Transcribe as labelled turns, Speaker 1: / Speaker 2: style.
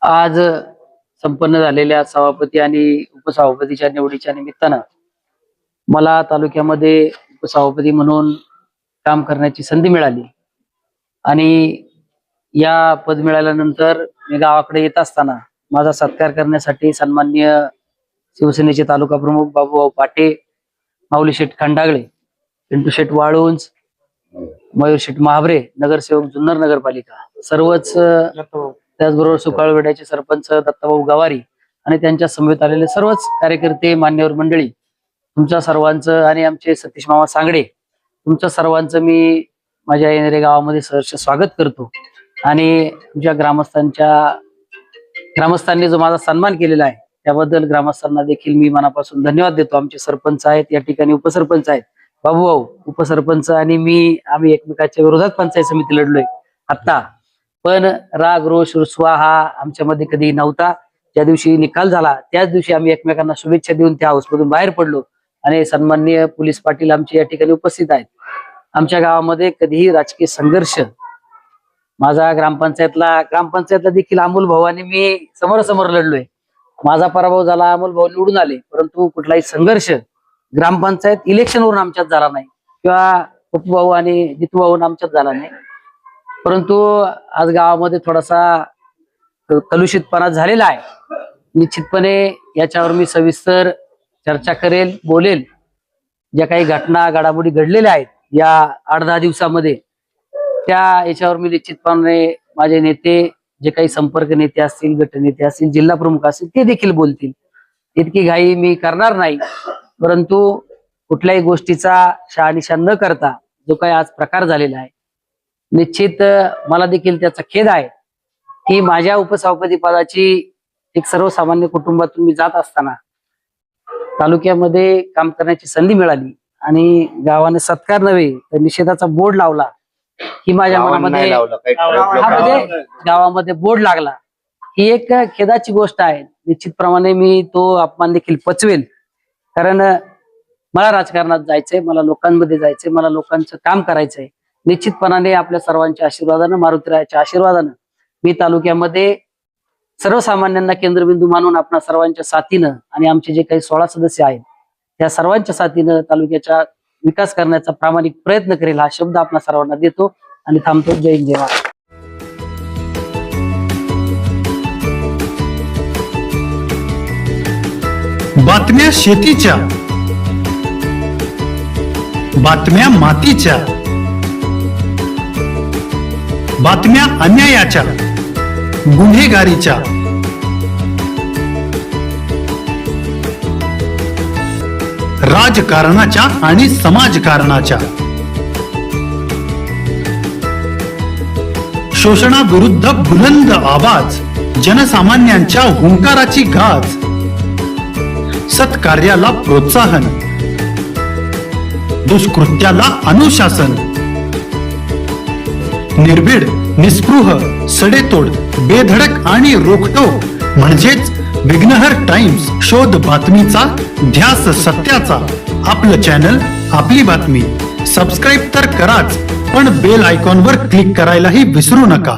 Speaker 1: आज संपन्न झालेल्या सभापती आणि उपसभापतीच्या निवडीच्या निमित्तानं मला तालुक्यामध्ये उपसभापती म्हणून काम करण्याची संधी मिळाली आणि या पद मिळाल्यानंतर मी गावाकडे येत असताना माझा सत्कार करण्यासाठी सन्माननीय शिवसेनेचे तालुका प्रमुख बाबूभाऊ पाटे, माऊली शेठ खंडागळे, पिंटू शेठ वाळुंज, मयूर शेठ महाबरे, नगरसेवक जुन्नर नगरपालिका सर्वच, त्याचबरोबर सुकाळवेड्याचे सरपंच दत्ताभाऊ गवारी आणि त्यांच्या समवेत आलेले सर्वच कार्यकर्ते, मान्यवर मंडळी, तुमच्या सर्वांचं आणि आमचे सतीश मामा सांगडे, तुमच्या सर्वांचं मी माझ्या येणारे गावामध्ये सहर्ष स्वागत करतो. आणि तुमच्या ग्रामस्थांनी जो माझा सन्मान केलेला आहे त्याबद्दल ग्रामस्थांना देखील मी मनापासून धन्यवाद देतो. आमचे सरपंच आहेत, या ठिकाणी उपसरपंच आहेत, बाबूभाऊ उपसरपंच आणि मी, आम्ही एकमेकाच्या विरोधात पंचायत समिती लढलोय आता, पण राग रोष रुसवा हा आमच्यामध्ये कधी नव्हता. ज्या दिवशी निकाल झाला त्याच दिवशी आम्ही एकमेकांना शुभेच्छा देऊन त्या हाऊसमधून बाहेर पडलो आणि सन्माननीय पोलीस पाटील आमचे या ठिकाणी उपस्थित आहेत. आमच्या गावामध्ये कधीही राजकीय संघर्ष, माझा ग्रामपंचायतला देखील अमोल भाऊ आणि मी समोरासमोर लढलोय. माझा पराभव झाला, अमोल भाऊ निवडून आले, परंतु कुठलाही संघर्ष ग्रामपंचायत इलेक्शनवरून आमच्यात झाला नाही किंवा पप्पू भाऊ आणि जितू भाऊ आमच्यात झाला नाही. परंतु आज गावामध्ये थोडासा कलुषितपणा झालेला आहे. निश्चितपणे याच्यावर मी सविस्तर चर्चा करेल, बोलेल. ज्या काही घटना घडामोडी घडलेल्या आहेत या 8-10 दिवसामध्ये, त्या याच्यावर मी निश्चितपणे माझे नेते, जे काही संपर्क नेते असतील, गटनेते असतील, जिल्हा प्रमुख असतील, ते देखील बोलतील. इतकी घाई मी करणार नाही. परंतु कुठल्याही गोष्टीचा शहानिशा न करता जो काही आज प्रकार झालेला आहे, निश्चित मला देखील त्याचा खेद आहे की माझ्या उपसभापती पदाची एक सर्वसामान्य कुटुंबातून मी जात असताना तालुक्यामध्ये काम करण्याची संधी मिळाली आणि गावाने सत्कार नव्हे तर निषेधाचा बोर्ड लावला ही माझ्या मनामध्ये, गावामध्ये बोर्ड लागला, ही एक खेदाची गोष्ट आहे. निश्चितप्रमाणे मी तो अपमान देखील पचवेल, कारण मला राजकारणात जायचंय, मला लोकांमध्ये जायचंय, मला लोकांचं काम करायचंय. निश्चितपणाने आपल्या सर्वांच्या आशीर्वादानं, मारुतीरायाच्या आशीर्वादानं मी तालुक्यामध्ये सर्वसामान्यांना केंद्रबिंदू मानून आपल्या सर्वांच्या साथीनं आणि आमचे जे काही 16 सदस्य आहेत त्या सर्वांच्या साथीनं तालुक्याचा विकास करण्याचा प्रामाणिक प्रयत्न करेल, हा शब्द आपल्या सर्वांना देतो आणि थांबतो. जय हिंद, जय महाराष्ट्र.
Speaker 2: बातम्या शेतीच्या, बातम्या मातीच्या, बातम्या अन्यायाच्या, गुन्हेगारीच्या, राजकारणाच्या आणि समाजकारणाच्या, शोषणाविरुद्ध बुलंद आवाज, जनसामान्यांच्या हुंकाराची गाज, सत्कार्याला प्रोत्साहन, दुष्कृत्याला अनुशासन, निर्भीड, निस्पृह, सडेतोड, बेधडक आणि रोखटोक म्हणजेच विघ्नहर टाइम्स. शोध बातमीचा, ध्यास सत्याचा. आपलं चॅनल, आपली बातमी. सबस्क्राईब तर कराच, पण बेल आयकॉनवर क्लिक करायलाही विसरू नका.